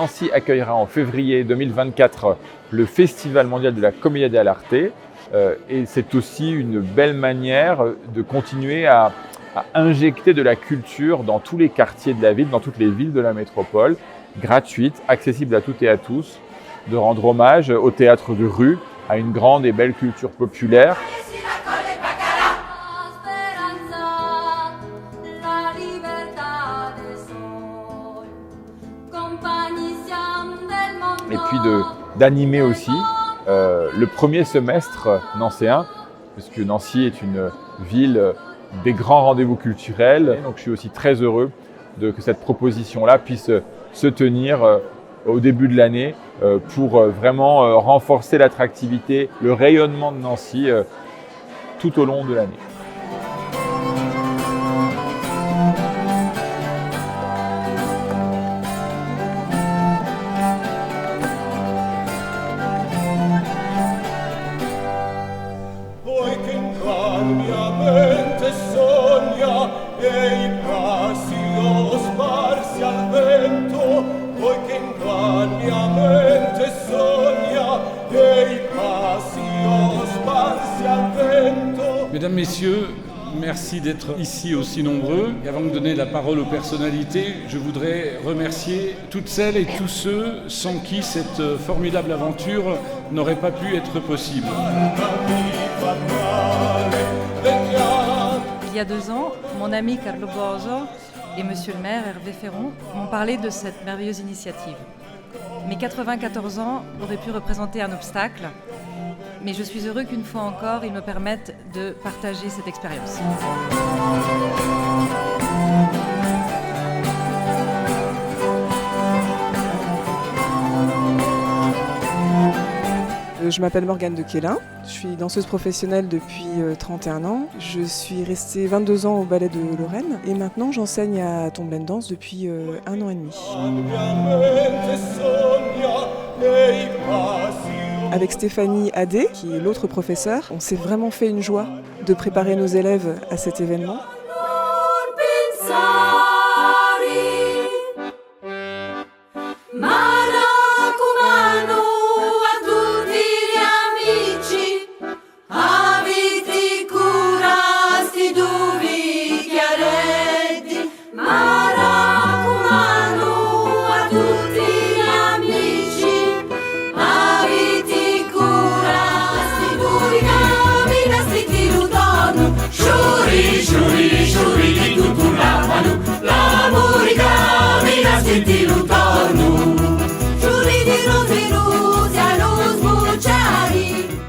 Nancy accueillera en février 2024 le Festival mondial de la Commedia dell'arte. Et c'est aussi une belle manière de continuer à injecter de la culture dans tous les quartiers de la ville, dans toutes les villes de la métropole, gratuite, accessible à toutes et à tous, de rendre hommage au théâtre de rue, à une grande et belle culture populaire. Et puis d'animer aussi le premier semestre nancéen, puisque Nancy est une ville des grands rendez-vous culturels. Donc je suis aussi très heureux que cette proposition-là puisse se tenir au début de l'année pour vraiment renforcer l'attractivité, le rayonnement de Nancy tout au long de l'année. Mesdames, Messieurs, merci d'être ici aussi nombreux. Et avant de donner la parole aux personnalités, je voudrais remercier toutes celles et tous ceux sans qui cette formidable aventure n'aurait pas pu être possible. Il y a 2 ans, mon ami Carlo Boso et monsieur le maire Hervé Féron m'ont parlé de cette merveilleuse initiative. Mes 94 ans auraient pu représenter un obstacle, mais je suis heureux qu'une fois encore, ils me permettent de partager cette expérience. Je m'appelle Morgane de Quélin, je suis danseuse professionnelle depuis 31 ans. Je suis restée 22 ans au Ballet de Lorraine et maintenant j'enseigne à Tomblaine Danse depuis 1 an et demi. Avec Stéphanie Adé, qui est l'autre professeure, on s'est vraiment fait une joie de préparer nos élèves à cet événement.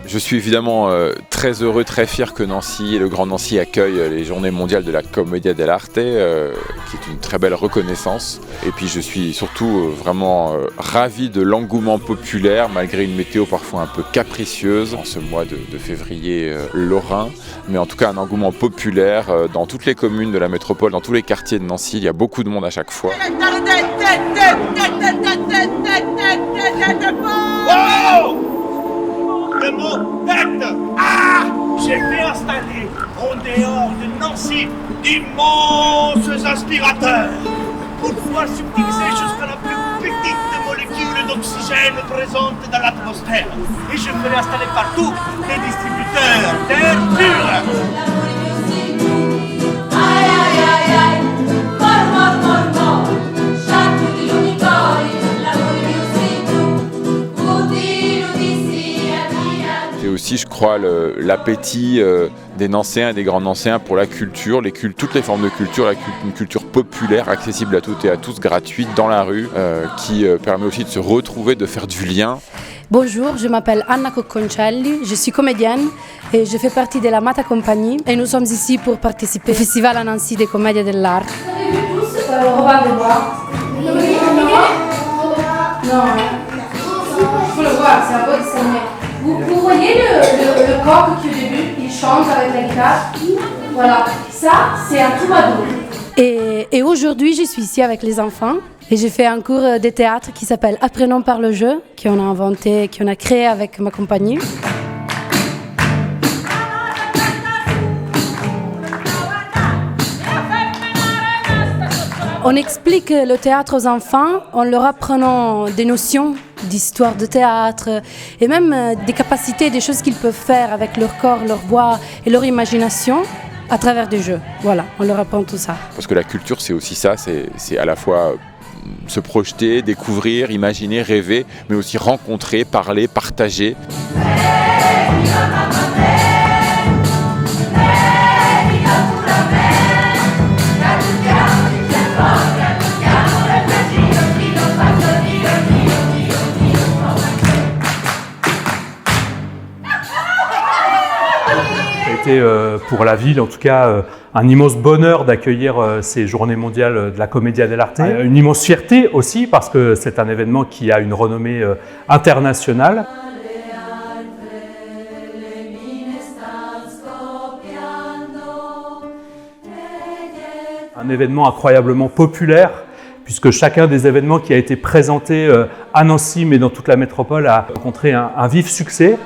Je suis évidemment très heureux, très fier que Nancy et le Grand Nancy accueillent les Journées mondiales de la Commedia dell'arte, qui est une très belle reconnaissance. Et puis je suis surtout vraiment ravi de l'engouement populaire, malgré une météo parfois un peu capricieuse en ce mois de février lorrain. Mais en tout cas un engouement populaire dans toutes les communes de la métropole, dans tous les quartiers de Nancy. Il y a beaucoup de monde à chaque fois. Le mot tête. Ah! J'ai fait installer au dehors de Nancy d'immenses aspirateurs pour pouvoir subtiliser jusqu'à la plus petite molécule d'oxygène présente dans l'atmosphère. Et je ferai installer partout des distributeurs d'air pur. C'est aussi, je crois, l'appétit des Nancéens et des grands Nancéens pour la culture, toutes les formes de culture, une culture populaire, accessible à toutes et à tous, gratuite, dans la rue, qui permet aussi de se retrouver, de faire du lien. Bonjour, je m'appelle Anna Cocconcelli, je suis comédienne et je fais partie de la Mata Compagnie et nous sommes ici pour participer au Festival à Nancy des Commedia dell'arte. Vous avez vu tous le repas de bois? Non, il faut le voir, c'est un peu dessiné. Vous voyez le coq qui au début, il chante avec la guitare. Voilà, ça c'est un troubadour. Et aujourd'hui, je suis ici avec les enfants et j'ai fait un cours de théâtre qui s'appelle Apprenons par le jeu, qu'on a inventé, qu'on a créé avec ma compagnie. On explique le théâtre aux enfants en leur apprenant des notions d'histoire de théâtre et même des capacités, des choses qu'ils peuvent faire avec leur corps, leur voix et leur imagination à travers des jeux. Voilà, on leur apprend tout ça. Parce que la culture, c'est aussi ça, c'est à la fois se projeter, découvrir, imaginer, rêver, mais aussi rencontrer, parler, partager. Pour la ville, en tout cas, un immense bonheur d'accueillir ces Journées mondiales de la Commedia dell'arte. Une immense fierté aussi parce que c'est un événement qui a une renommée internationale. Un événement incroyablement populaire puisque chacun des événements qui a été présenté à Nancy mais dans toute la métropole a rencontré un vif succès.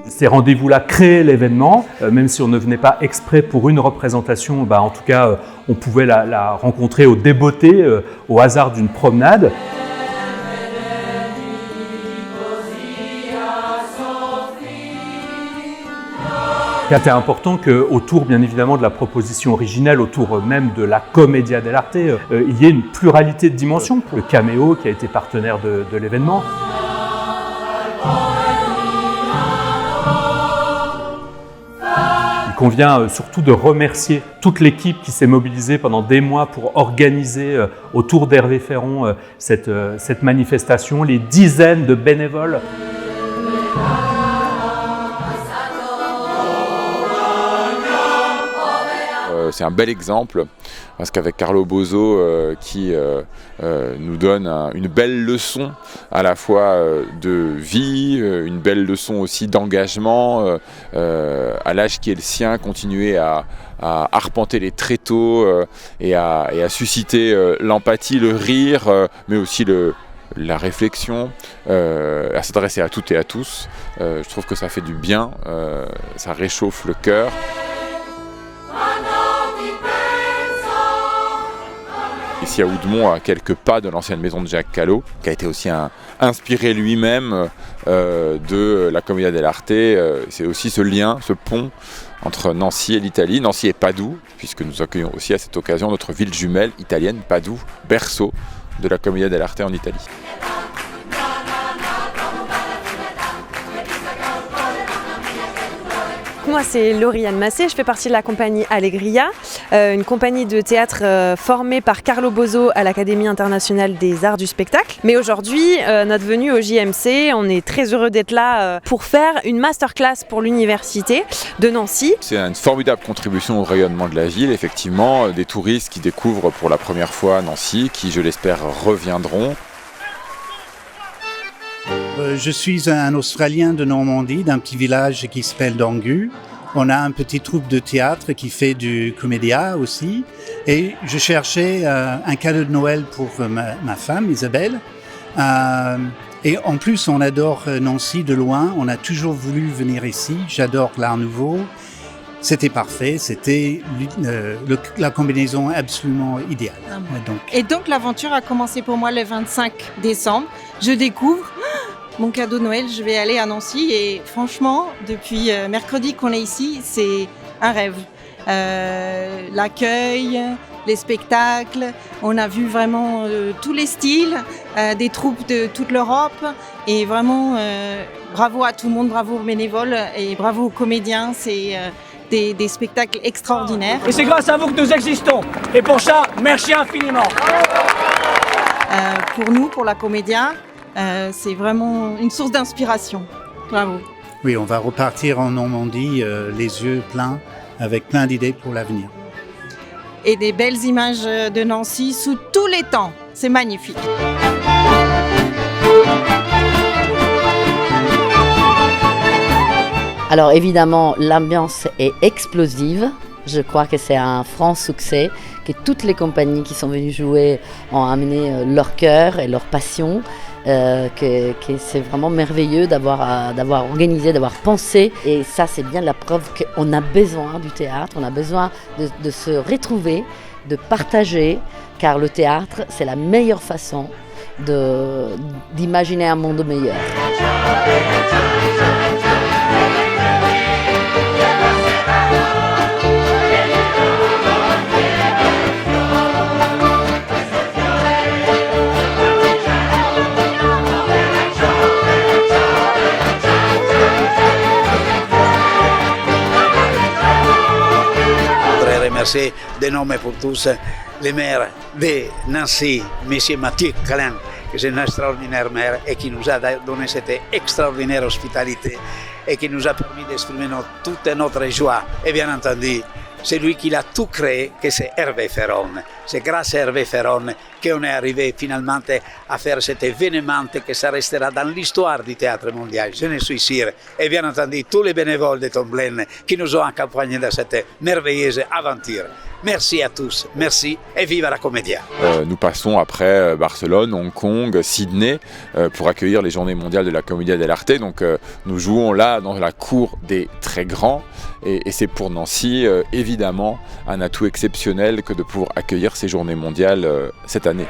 Ces rendez-vous-là créaient l'événement, même si on ne venait pas exprès pour une représentation, en tout cas, on pouvait la rencontrer au débeauté, au hasard d'une promenade. Il était important qu'autour, bien évidemment, de la proposition originelle, autour même de la Commedia dell'arte, il y ait une pluralité de dimensions. Le Caméo, qui a été partenaire de l'événement. Il convient surtout de remercier toute l'équipe qui s'est mobilisée pendant des mois pour organiser autour d'Hervé Féron cette manifestation, les dizaines de bénévoles. C'est un bel exemple parce qu'avec Carlo Boso qui nous donne une belle leçon à la fois de vie, une belle leçon aussi d'engagement à l'âge qui est le sien, continuer à arpenter les tréteaux et à susciter l'empathie, le rire, mais aussi la réflexion, à s'adresser à toutes et à tous. Je trouve que ça fait du bien, ça réchauffe le cœur. Ici à Houdemont, à quelques pas de l'ancienne maison de Jacques Callot, qui a été aussi inspiré lui-même de la Commedia dell'arte. C'est aussi ce lien, ce pont entre Nancy et l'Italie, Nancy et Padoue, puisque nous accueillons aussi à cette occasion notre ville jumelle italienne, Padoue, berceau de la Commedia dell'arte en Italie. Moi, c'est Lauriane Massé, je fais partie de la compagnie Allegria, une compagnie de théâtre formée par Carlo Boso à l'Académie internationale des arts du spectacle. Mais aujourd'hui, notre venue au JMC, on est très heureux d'être là pour faire une masterclass pour l'université de Nancy. C'est une formidable contribution au rayonnement de la ville, effectivement, des touristes qui découvrent pour la première fois Nancy, qui, je l'espère, reviendront. Je suis un Australien de Normandie, d'un petit village qui s'appelle Dangu. On a un petit troupe de théâtre qui fait du comédia aussi. Et je cherchais un cadeau de Noël pour ma femme, Isabelle. Et en plus, on adore Nancy de loin. On a toujours voulu venir ici. J'adore l'Art Nouveau. C'était parfait. C'était la combinaison absolument idéale. Et donc, l'aventure a commencé pour moi le 25 décembre. Je découvre mon cadeau de Noël, je vais aller à Nancy et franchement, depuis mercredi qu'on est ici, c'est un rêve. L'accueil, les spectacles, on a vu vraiment tous les styles, des troupes de toute l'Europe et vraiment bravo à tout le monde, bravo aux bénévoles et bravo aux comédiens, c'est des spectacles extraordinaires. Et c'est grâce à vous que nous existons. Et pour ça, merci infiniment. Pour nous, pour la Commedia, c'est vraiment une source d'inspiration. Bravo. Oui, on va repartir en Normandie les yeux pleins, avec plein d'idées pour l'avenir. Et des belles images de Nancy sous tous les temps. C'est magnifique. Alors évidemment, l'ambiance est explosive. Je crois que c'est un franc succès, que toutes les compagnies qui sont venues jouer ont amené leur cœur et leur passion. que c'est vraiment merveilleux d'avoir organisé, d'avoir pensé. Et ça, c'est bien la preuve qu'on a besoin du théâtre, on a besoin de se retrouver, de partager, car le théâtre, c'est la meilleure façon d'imaginer un monde meilleur. Remercier de nom pour tous les maires de Nancy, M. Mathieu Calin, qui est une extraordinaire maire et qui nous a donné cette extraordinaire hospitalité et qui nous a permis d'exprimer toute notre joie. Et bien entendu, c'est lui qui l'a tout créé, que c'est Hervé Ferron. C'est grâce à Hervé Ferron qu'on est arrivé finalement à faire cet événement que ça restera dans l'histoire du théâtre mondial, je ne suis sûr. Et bien entendu, tous les bénévoles de Tomblaine qui nous ont accompagnés dans cette merveilleuse aventure. Merci à tous, merci et vive la Commedia. Nous passons après Barcelone, Hong Kong, Sydney pour accueillir les Journées mondiales de la Commedia dell'arte. Donc nous jouons là dans la cour des très grands et c'est pour Nancy évidemment un atout exceptionnel que de pouvoir accueillir ces Journées mondiales cette année.